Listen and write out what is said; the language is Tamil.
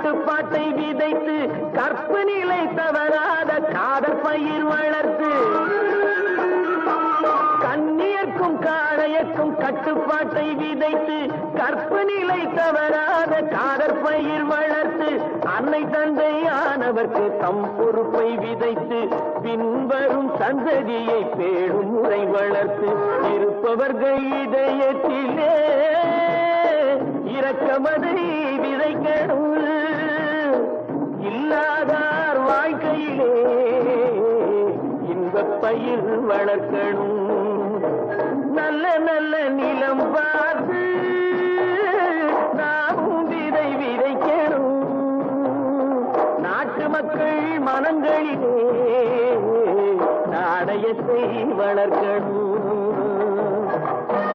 கட்டுப்பாட்டை விதைத்து கற்பு நிலை தவறாத காதற் பயிர் வளர்த்து கண்ணியர்க்கும் காளையர்க்கும் கட்டுப்பாட்டை விதைத்து கற்பு நிலை தவறாத காதற் பயிர் வளர்த்து அன்னை தந்தையானவர்க்கு தம் பொறுப்பை விதைத்து பின்வரும் சந்ததியை பேடும் முறை வளர்த்து இருப்பவர்கள் இதயத்திலே இரக்கமதை விதைக்கணும் இல்லாதார் வாழ்க்கையிலே இன்பப் பயிர் வளர்க்கணும் நல்ல நல்ல நிலம் பார்த்து நாமும் விதை விதைக்கணும் நாட்டு மக்கள் மனங்களிலே நாணயத்தை வளர்க்கணும்